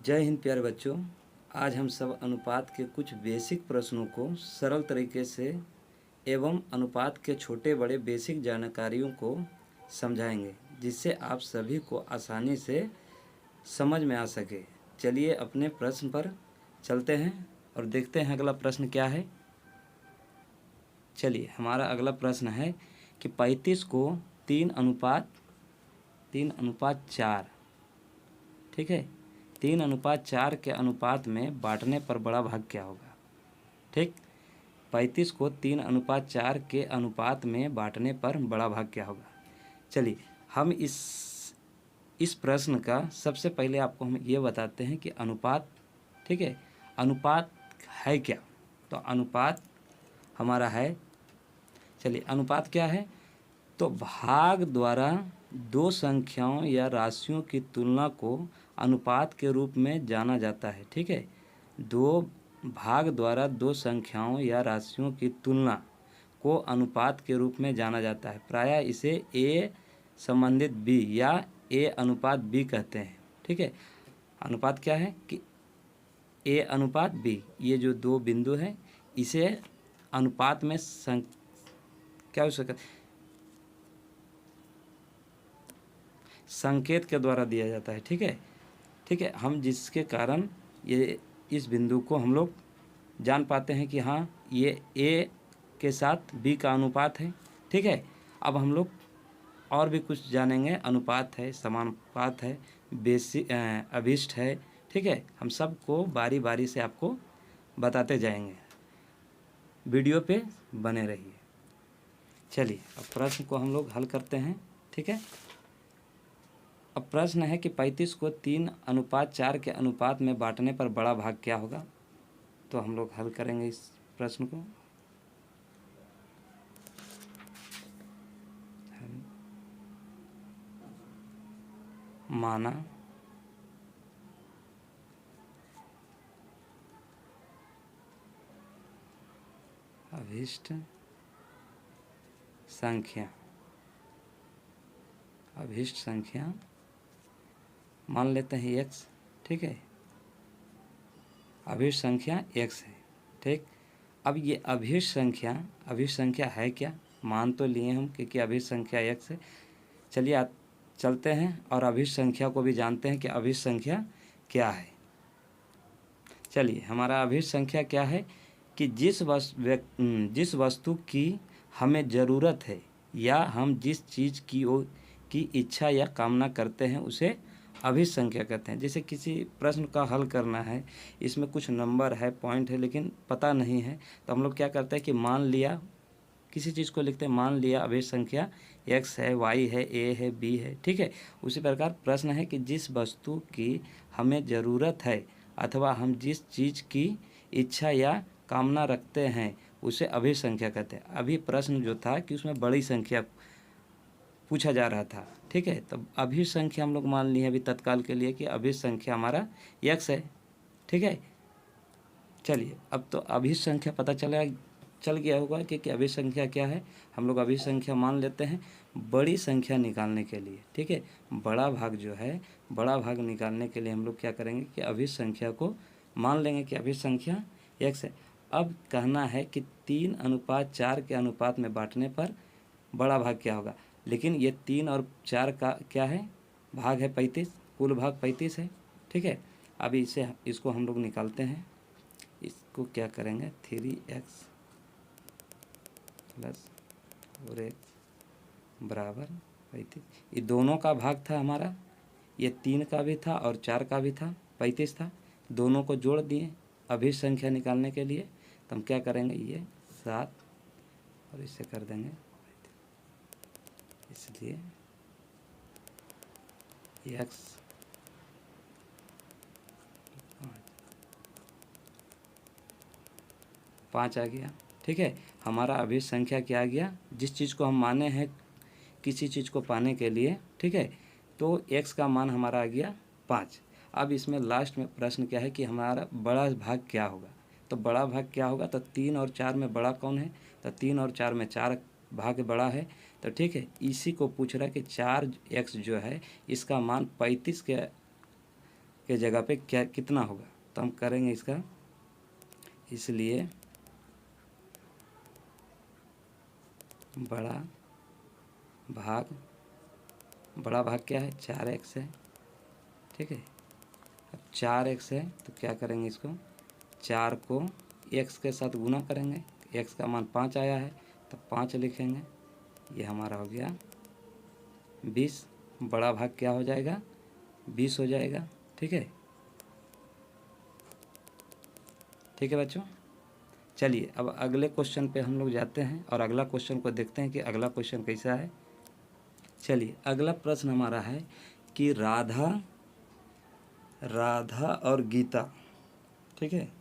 जय हिंद प्यारे बच्चों। आज हम सब अनुपात के कुछ बेसिक प्रश्नों को सरल तरीके से एवं अनुपात के छोटे बड़े बेसिक जानकारियों को समझाएंगे, जिससे आप सभी को आसानी से समझ में आ सके। चलिए अपने प्रश्न पर चलते हैं और देखते हैं अगला प्रश्न क्या है। चलिए हमारा अगला प्रश्न है कि 35 को 3:4, ठीक है, 3:4 के अनुपात में बांटने पर बड़ा भाग क्या होगा। ठीक, 35 को 3:4 के अनुपात में बांटने पर बड़ा भाग क्या होगा। चलिए हम इस प्रश्न का सबसे पहले आपको हम ये बताते हैं कि अनुपात, ठीक है, अनुपात है क्या। तो अनुपात हमारा है, चलिए अनुपात क्या है, तो भाग द्वारा दो संख्याओं या राशियों की तुलना को अनुपात के रूप में जाना जाता है। ठीक है, दो भाग द्वारा दो संख्याओं या राशियों की तुलना को अनुपात के रूप में जाना जाता है। प्रायः इसे ए संबंधित बी या ए अनुपात बी कहते हैं। ठीक है, अनुपात क्या है कि ए अनुपात बी, ये जो दो बिंदु हैं इसे अनुपात में क्या हो सकता, संकेत के द्वारा दिया जाता है। ठीक है, ठीक है, हम जिसके कारण ये इस बिंदु को हम लोग जान पाते हैं कि हाँ ये ए के साथ बी का अनुपात है। ठीक है, अब हम लोग और भी कुछ जानेंगे। अनुपात है, समानुपात है, अभिष्ट है। ठीक है, हम सबको बारी बारी से आपको बताते जाएंगे। वीडियो पे बने रहिए। चलिए अब प्रश्न को हम लोग हल करते हैं। ठीक है, अब प्रश्न है कि 35 को 3:4 के अनुपात में बांटने पर बड़ा भाग क्या होगा। तो हम लोग हल करेंगे इस प्रश्न को। माना अभिष्ट संख्या मान लेते हैं x। ठीक है, अभिष्ट संख्या x है। ठीक, अब ये अभिष्ट संख्या है क्या, मान तो लिए हम क्योंकि अभिष्ट संख्या x है। चलिए चलते हैं और अभिष्ट संख्या को भी जानते हैं कि अभिष्ट संख्या क्या है। चलिए हमारा अभिष्ट संख्या क्या है कि जिस वस्तु की हमें ज़रूरत है या हम जिस चीज़ की इच्छा या कामना करते हैं उसे अभिष्ट संख्या कहते हैं। जैसे किसी प्रश्न का हल करना है, इसमें कुछ नंबर है, पॉइंट है, लेकिन पता नहीं है, तो हम लोग क्या करते हैं कि मान लिया, किसी चीज़ को लिखते हैं, मान लिया अभिष्ट संख्या x है, y है, a है, b है। ठीक है, उसी प्रकार प्रश्न है कि जिस वस्तु की हमें ज़रूरत है अथवा हम जिस चीज़ की इच्छा या कामना रखते हैं उसे अभिष्ट संख्या कहते हैं। अभी प्रश्न जो था कि उसमें बड़ी संख्या पूछा जा रहा था। ठीक है, तब अभिष्ट संख्या हम लोग मान लिए अभी तत्काल के लिए कि अभिष्ट संख्या हमारा x है। ठीक है, चलिए अब तो अभिष्ट संख्या पता चल गया होगा कि अभिष्ट संख्या क्या है। हम लोग अभिष्ट संख्या मान लेते हैं बड़ी संख्या निकालने के लिए। ठीक है, बड़ा भाग जो है, बड़ा भाग निकालने के लिए हम लोग क्या करेंगे कि अभिष्ट संख्या को मान लेंगे कि अभिष्ट संख्या x है। अब कहना है कि 3:4 के अनुपात में बांटने पर बड़ा भाग क्या होगा, लेकिन ये 3 और 4 का क्या है, भाग है 35, कुल भाग 35 है। ठीक है, अभी इसको हम लोग निकालते हैं। इसको क्या करेंगे, 3x + 4x बराबर 35। ये दोनों का भाग था हमारा, ये 3 का भी था और 4 का भी था, 35 था, दोनों को जोड़ दिए अभिष्ट संख्या निकालने के लिए। तो हम क्या करेंगे, ये 7 और इसे कर देंगे, इसलिए x 5 आ गया। ठीक है, हमारा अभिष्ट संख्या क्या आ गया, जिस चीज़ को हम माने हैं किसी चीज़ को पाने के लिए। ठीक है, तो x का मान हमारा आ गया 5। अब इसमें लास्ट में प्रश्न क्या है कि हमारा बड़ा भाग क्या होगा। तो बड़ा भाग क्या होगा, तो 3 और 4 में बड़ा कौन है, तो 3 और 4 में 4 भाग बड़ा है। तो ठीक है, इसी को पूछ रहा है कि 4x जो है इसका मान 35 के के जगह पे क्या कितना होगा, तो हम करेंगे इसका, इसलिए बड़ा भाग क्या है, 4x है, ठीक है। अब 4x है तो क्या करेंगे, इसको 4 को x के साथ गुना करेंगे, x का मान 5 आया है तो 5 लिखेंगे, ये हमारा हो गया 20। बड़ा भाग क्या हो जाएगा, 20 हो जाएगा, ठीक है। ठीक है बच्चों, चलिए अब अगले क्वेश्चन पे हम लोग जाते हैं और अगला क्वेश्चन को देखते हैं कि अगला क्वेश्चन कैसा है। चलिए अगला प्रश्न हमारा है कि राधा और गीता, ठीक है,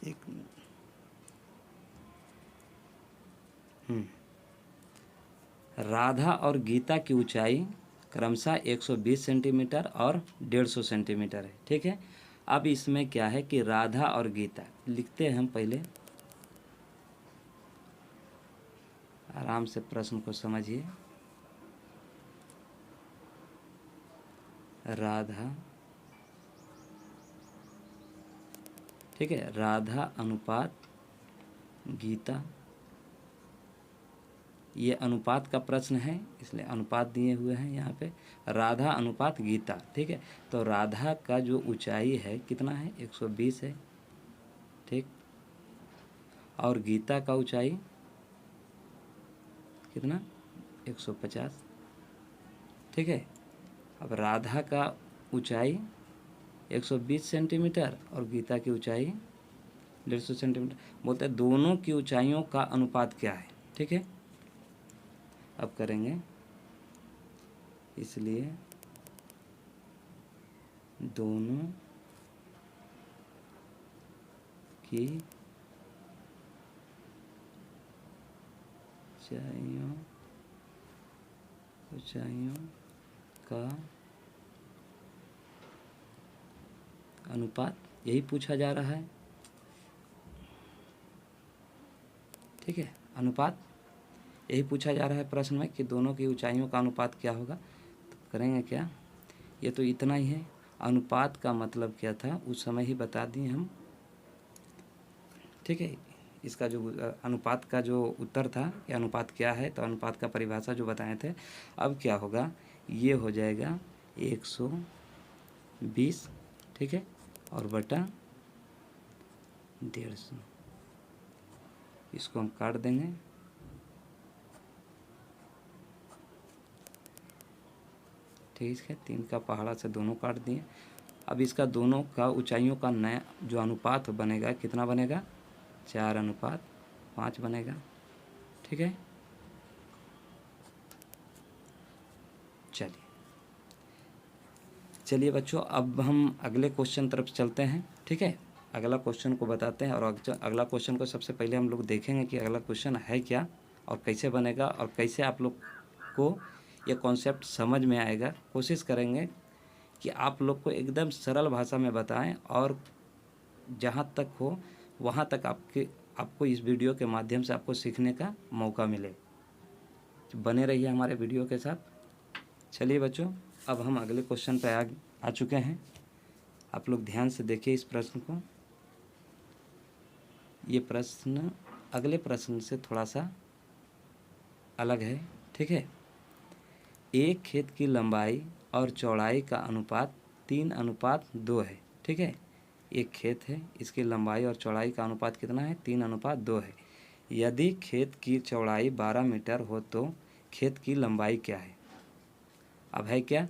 एक राधा और गीता की ऊंचाई क्रमशः 120 सेंटीमीटर और 150 सेंटीमीटर है, ठीक है। अब इसमें क्या है कि राधा और गीता लिखते हैं हम, पहले आराम से प्रश्न को समझिए। राधा, ठीक है, राधा अनुपात गीता, ये अनुपात का प्रश्न है इसलिए अनुपात दिए हुए हैं यहाँ पे, राधा अनुपात गीता, ठीक है। तो राधा का जो ऊंचाई है कितना है, 120 है, ठीक, और गीता का ऊंचाई कितना, 150, ठीक है। अब राधा का ऊंचाई 120 सेंटीमीटर और गीता की ऊंचाई 150 सेंटीमीटर, बोलते हैं दोनों की ऊंचाइयों का अनुपात क्या है, ठीक है। अब करेंगे, इसलिए दोनों की ऊंचाइयों का अनुपात, यही पूछा जा रहा है, ठीक है। अनुपात यही पूछा जा रहा है प्रश्न में कि दोनों की ऊंचाइयों का अनुपात क्या होगा। तो करेंगे क्या, ये तो इतना ही है। अनुपात का मतलब क्या था उस समय ही बता दिए हम, ठीक है। इसका जो अनुपात का जो उत्तर था कि अनुपात क्या है, तो अनुपात का परिभाषा जो बताए थे। अब क्या होगा, ये हो जाएगा 120, ठीक है, और बटा 150, इसको हम काट देंगे, ठीक है। 3 का पहाड़ा से दोनों काट दिए। अब इसका दोनों का ऊंचाइयों का नया जो अनुपात बनेगा कितना बनेगा, 4:5 बनेगा, ठीक है। चलिए बच्चों, अब हम अगले क्वेश्चन तरफ चलते हैं, ठीक है। अगला क्वेश्चन को बताते हैं और अगला क्वेश्चन को सबसे पहले हम लोग देखेंगे कि अगला क्वेश्चन है क्या और कैसे बनेगा और कैसे आप लोग को ये कॉन्सेप्ट समझ में आएगा। कोशिश करेंगे कि आप लोग को एकदम सरल भाषा में बताएं और जहाँ तक हो वहाँ तक आपको इस वीडियो के माध्यम से आपको सीखने का मौका मिले। बने रहिए हमारे वीडियो के साथ। चलिए बच्चों, अब हम अगले क्वेश्चन पर आ चुके हैं। आप लोग ध्यान से देखिए इस प्रश्न को। ये प्रश्न अगले प्रश्न से थोड़ा सा अलग है, ठीक है। एक खेत की लंबाई और चौड़ाई का अनुपात 3:2 है, ठीक है। एक खेत है, इसकी लंबाई और चौड़ाई का अनुपात कितना है, 3:2 है। यदि खेत की चौड़ाई 12 मीटर हो तो खेत की लंबाई क्या है। अब है क्या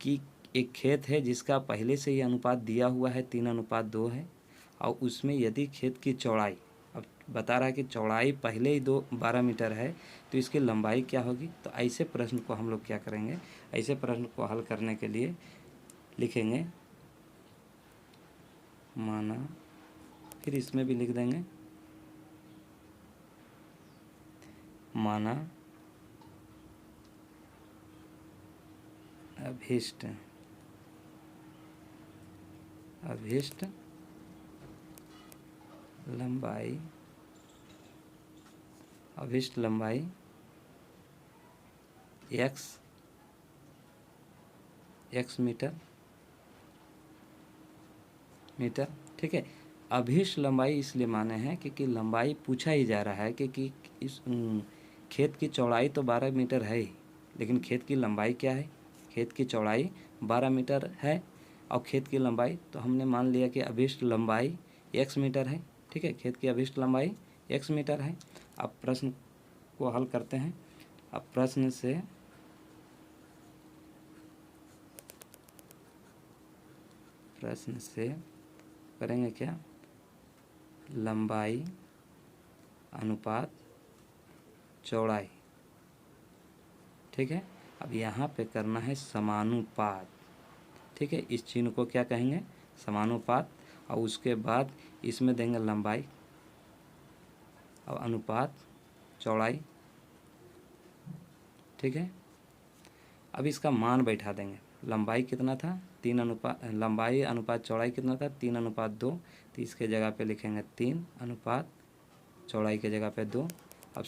कि एक खेत है जिसका पहले से ही अनुपात दिया हुआ है, 3:2 है, और उसमें यदि खेत की चौड़ाई, अब बता रहा है कि चौड़ाई पहले ही 12 मीटर है तो इसकी लंबाई क्या होगी। तो ऐसे प्रश्न को हम लोग क्या करेंगे, ऐसे प्रश्न को हल करने के लिए लिखेंगे माना, फिर इसमें भी लिख देंगे माना अभीष्ट लंबाई x x मीटर। ठीक है, अभिष्ट लंबाई इसलिए माने हैं क्योंकि लंबाई पूछा ही जा रहा है कि इस खेत की चौड़ाई तो 12 मीटर है ही, लेकिन खेत की लंबाई क्या है? खेत की चौड़ाई 12 मीटर है और खेत की लंबाई तो हमने मान लिया कि अभिष्ट लंबाई x मीटर है। ठीक है, खेत की अभिष्ट लंबाई x मीटर है। अब प्रश्न को हल करते हैं। अब प्रश्न से करेंगे क्या? लंबाई अनुपात चौड़ाई। ठीक है, अब यहाँ पे करना है समानुपात। ठीक है, इस चिन्ह को क्या कहेंगे? समानुपात। और उसके बाद इसमें देंगे लंबाई और अनुपात चौड़ाई। ठीक है, अब इसका मान बैठा देंगे। लंबाई कितना था? 3 अनुपात, लंबाई अनुपात चौड़ाई कितना था? 3:2। तो इसके जगह पे लिखेंगे 3 अनुपात चौड़ाई के जगह पे 2। अब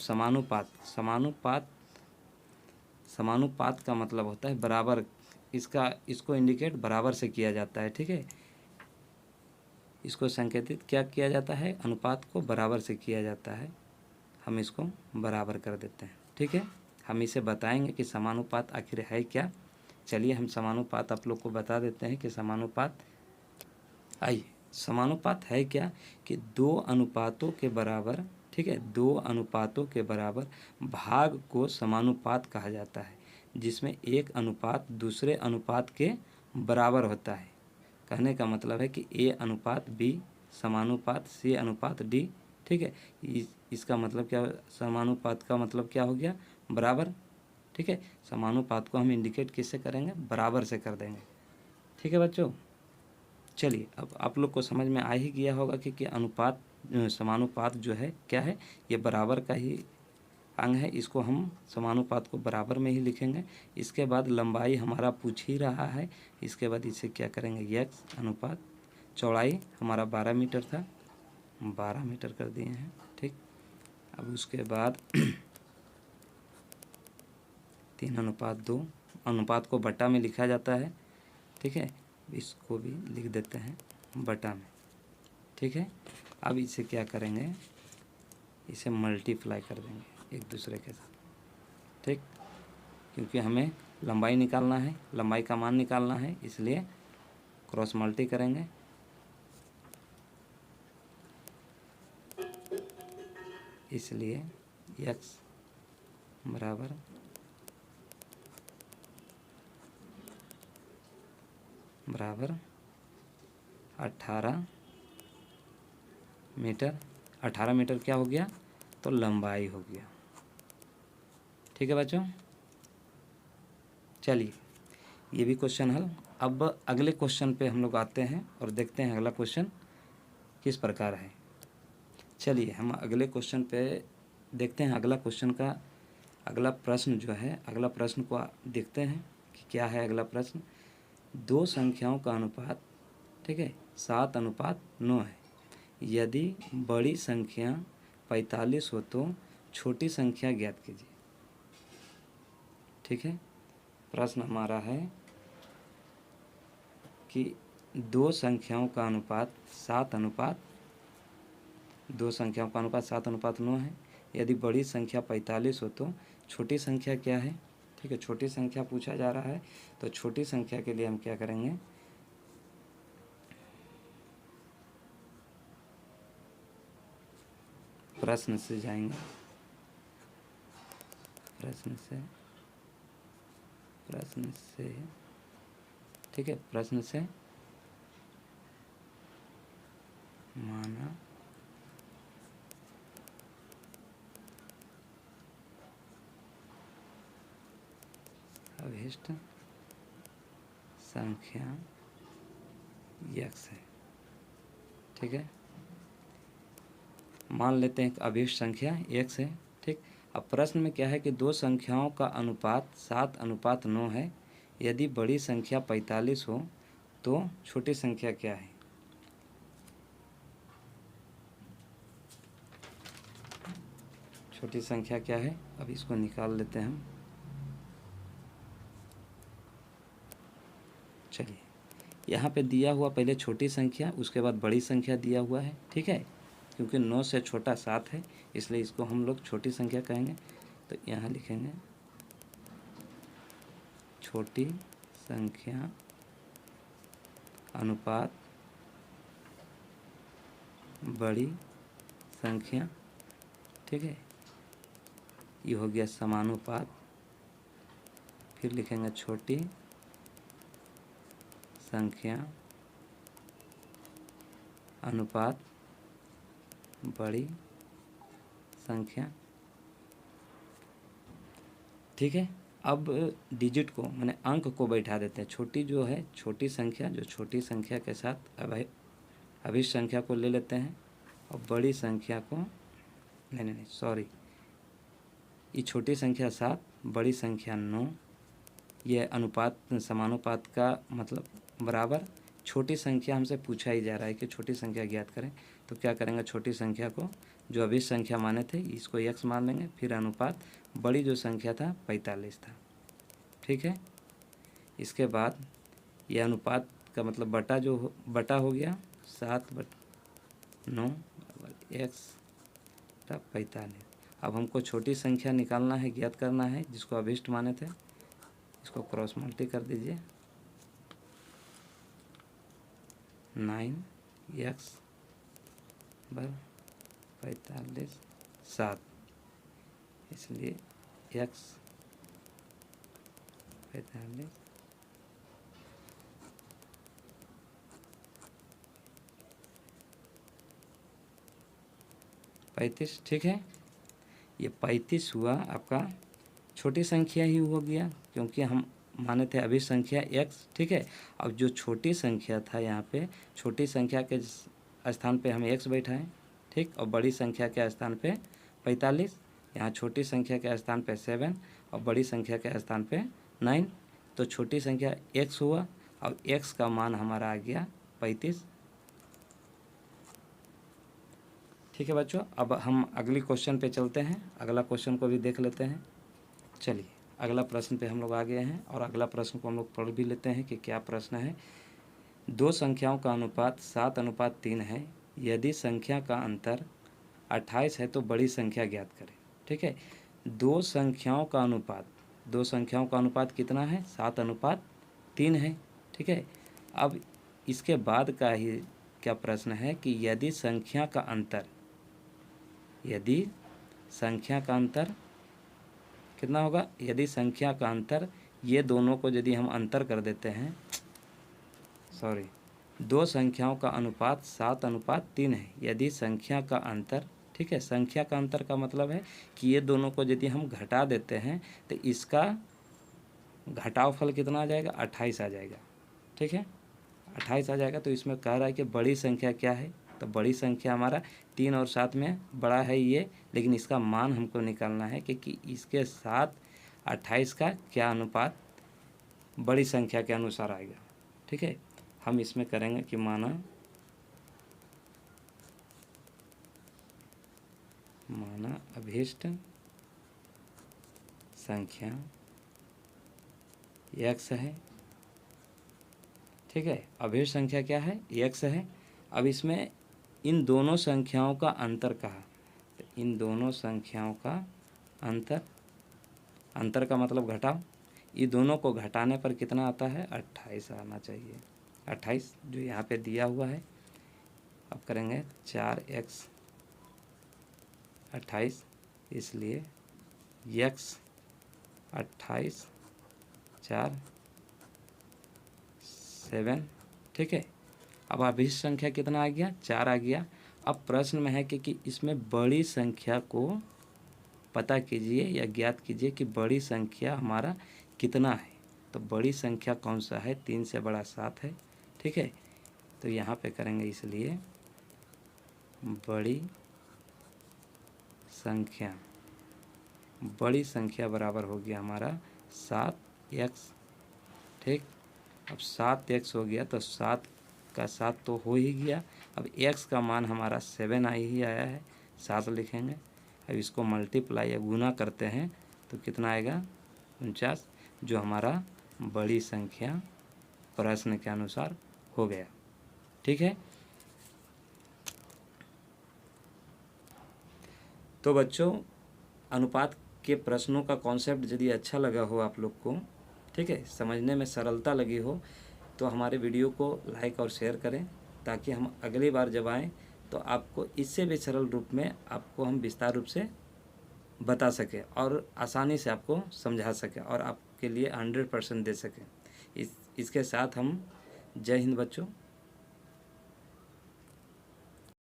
समानुपात का मतलब होता है बराबर। इसको इंडिकेट बराबर से किया जाता है। ठीक है, इसको संकेतित क्या किया जाता है? अनुपात को बराबर से किया जाता है। हम इसको बराबर कर देते हैं। ठीक है, हम इसे बताएंगे कि समानुपात आखिर है क्या। चलिए हम समानुपात आप लोग को बता देते हैं कि समानुपात, आइए, समानुपात है क्या कि दो अनुपातों के बराबर, ठीक है, दो अनुपातों के बराबर भाग को समानुपात कहा जाता है, जिसमें एक अनुपात दूसरे अनुपात के बराबर होता है। कहने का मतलब है कि ए अनुपात बी समानुपात सी अनुपात डी। ठीक है, इसका मतलब क्या? समानुपात का मतलब क्या हो गया? बराबर। ठीक है, समानुपात को हम इंडिकेट किससे करेंगे? बराबर से कर देंगे। ठीक है बच्चों, चलिए अब आप लोग को समझ में आ ही गया होगा कि अनुपात समानुपात जो है क्या है? ये बराबर का ही अंग है। इसको हम समानुपात को बराबर में ही लिखेंगे। इसके बाद लंबाई हमारा पूछ ही रहा है, इसके बाद इसे क्या करेंगे? x अनुपात चौड़ाई हमारा 12 मीटर था, 12 मीटर कर दिए हैं। ठीक, अब उसके बाद 3:2 अनुपात को बटा में लिखा जाता है। ठीक है, इसको भी लिख देते हैं बटा में। ठीक है, अब इसे क्या करेंगे? इसे मल्टीप्लाई कर देंगे एक दूसरे के साथ। ठीक, क्योंकि हमें लंबाई निकालना है, लंबाई का मान निकालना है, इसलिए क्रॉस मल्टी करेंगे। इसलिए x बराबर 18 मीटर। 18 मीटर क्या हो गया? तो लंबाई हो गया। ठीक है बच्चों, चलिए ये भी क्वेश्चन हल। अब अगले क्वेश्चन पे हम लोग आते हैं और देखते हैं अगला क्वेश्चन किस प्रकार है। चलिए हम अगले क्वेश्चन पे देखते हैं। अगला क्वेश्चन का अगला प्रश्न जो है, अगला प्रश्न को देखते हैं कि क्या है अगला प्रश्न। दो संख्याओं का अनुपात, ठीक है, 7:9 है। यदि बड़ी संख्या 45 हो तो छोटी संख्या ज्ञात कीजिए। ठीक है, प्रश्न हमारा है कि दो संख्याओं का अनुपात 7:9 है। यदि बड़ी संख्या 45 हो तो छोटी संख्या क्या है? ठीक है, छोटी संख्या पूछा जा रहा है, तो छोटी संख्या के लिए हम क्या करेंगे? प्रश्न से जाएंगे, प्रश्न से ठीक है, प्रश्न से माना अभिष्ट संख्या x है। ठीक है, मान लेते हैं कि अभिष्ट संख्या x है। ठीक, अब प्रश्न में क्या है कि दो संख्याओं का अनुपात 7:9 है। यदि बड़ी संख्या 45 हो तो छोटी संख्या क्या है? छोटी संख्या क्या है? अब इसको निकाल लेते हैं हम। चलिए यहाँ पे दिया हुआ पहले छोटी संख्या, उसके बाद बड़ी संख्या दिया हुआ है, ठीक है। क्योंकि 9 से छोटा 7 है, इसलिए इसको हम लोग छोटी संख्या कहेंगे। तो यहाँ लिखेंगे छोटी संख्या अनुपात बड़ी संख्या, ठीक है। ये हो गया समानुपात। फिर लिखेंगे छोटी संख्या अनुपात बड़ी संख्या, ठीक है। अब डिजिट को माने अंक को बैठा देते हैं। छोटी जो है छोटी संख्या, जो छोटी संख्या के साथ अभिष्ट संख्या को ले लेते हैं, और बड़ी संख्या को नहीं सॉरी, ये छोटी संख्या 7, बड़ी संख्या 9। ये अनुपात समानुपात का मतलब बराबर। छोटी संख्या हमसे पूछा ही जा रहा है कि छोटी संख्या ज्ञात करें, तो क्या करेंगे, छोटी संख्या को जो अभिष्ट संख्या माने थे इसको x मान लेंगे। फिर अनुपात बड़ी जो संख्या था 45 था, ठीक है। इसके बाद ये अनुपात का मतलब बटा हो गया 7/9 x 45। अब हमको छोटी संख्या निकालना है, ज्ञात करना है, जिसको अभिष्ट माने थे। इसको क्रॉस मल्टी कर दीजिए, 9x / 45 7, इसलिए x 45 35, ठीक है। ये 35 हुआ आपका छोटी संख्या ही हो गया, क्योंकि हम माने थे अभिष्ट संख्या x, ठीक है। अब जो छोटी संख्या था यहाँ पे, छोटी संख्या के स्थान पे हम x बैठाएं, ठीक। और बड़ी संख्या के स्थान पे 45, यहाँ छोटी संख्या के स्थान पे 7 और बड़ी संख्या के स्थान पे 9। तो छोटी संख्या x हुआ, और x का मान हमारा आ गया 35, ठीक है बच्चों। अब हम अगली क्वेश्चन पे चलते हैं, अगला क्वेश्चन को भी देख लेते हैं। चलिए अगला प्रश्न पे हम लोग आ गए हैं, और अगला प्रश्न को हम लोग पढ़ भी लेते हैं कि क्या प्रश्न है। दो संख्याओं का अनुपात 7:3 है। यदि संख्या का अंतर 28 है तो बड़ी संख्या ज्ञात करें, ठीक है। दो संख्याओं का अनुपात कितना है, 7:3 है, ठीक है। अब इसके बाद का ही क्या प्रश्न है कि यदि संख्या का अंतर कितना होगा। यदि संख्या का अंतर, ये दोनों को यदि हम अंतर कर देते हैं, दो संख्याओं का अनुपात 7:3 है। यदि संख्या का अंतर, ठीक है, संख्या का अंतर का मतलब है कि ये दोनों को यदि हम घटा देते हैं तो इसका घटाव फल कितना आ जाएगा, 28 आ जाएगा, ठीक है, 28 आ जाएगा। तो इसमें कह रहा है कि बड़ी संख्या क्या है, तो बड़ी संख्या हमारा 3 और 7 में बड़ा है ये, लेकिन इसका मान हमको निकालना है कि इसके साथ 28 का क्या अनुपात बड़ी संख्या के अनुसार आएगा, ठीक है। हम इसमें करेंगे कि माना अभिष्ट संख्या x है, ठीक है। अभिष्ट संख्या क्या है, x है। अब इसमें इन दोनों संख्याओं का अंतर कहा, तो इन दोनों संख्याओं का अंतर का मतलब घटाव। ये दोनों को घटाने पर कितना आता है, 28 आना चाहिए, 28 जो यहाँ पे दिया हुआ है। अब करेंगे 4x 28, इसलिए x 28 4 7, ठीक है। अब अभिष्ट संख्या कितना आ गया, 4 आ गया। अब प्रश्न में है कि इसमें बड़ी संख्या को पता कीजिए या ज्ञात कीजिए कि बड़ी संख्या हमारा कितना है। तो बड़ी संख्या कौन सा है, 3 से बड़ा 7 है, ठीक है। तो यहाँ पे करेंगे, इसलिए बड़ी संख्या बराबर हो गया हमारा 7x, ठीक। अब 7x हो गया तो 7 का 7 तो हो ही गया। अब x का मान हमारा 7 ही आया है, 7 लिखेंगे। अब इसको मल्टीप्लाई या गुना करते हैं तो कितना आएगा, 49, जो हमारा बड़ी संख्या प्रश्न के अनुसार हो गया। ठीक है, तो बच्चों अनुपात के प्रश्नों का कॉन्सेप्ट यदि अच्छा लगा हो आप लोग को, ठीक है, समझने में सरलता लगी हो, तो हमारे वीडियो को लाइक और शेयर करें, ताकि हम अगली बार जब आएँ तो आपको इससे भी सरल रूप में आपको हम विस्तार रूप से बता सकें और आसानी से आपको समझा सकें और आपके लिए 100% दे सकें। इसके साथ हम जय हिंद बच्चों।